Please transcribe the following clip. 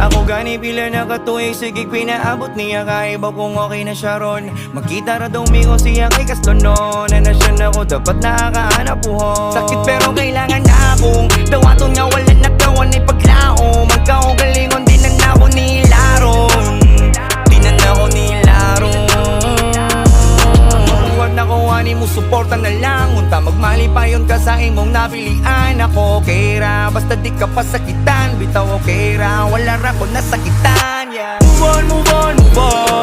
Ako gani pila na katuig, sige pinaabot niya kaiba kung okay na siya ron. Magkita ra daw migo siya kay Castono, na siya na ko dapat nakakahanap buho. Sakit pero kailangan na akong dawaton nga wala nagawa ni paglao. Magkaugalingon din na ako nilaron, di na ako nilaron. Huwag na kuhanin mo, suporta na lang. Unta magmali pa yun ka sa imong napilian. Ako okay ra, basta di ka pasakitan. Bitaw okay ra, wala ra ko nasakitan, yeah. Move on, move on, move on.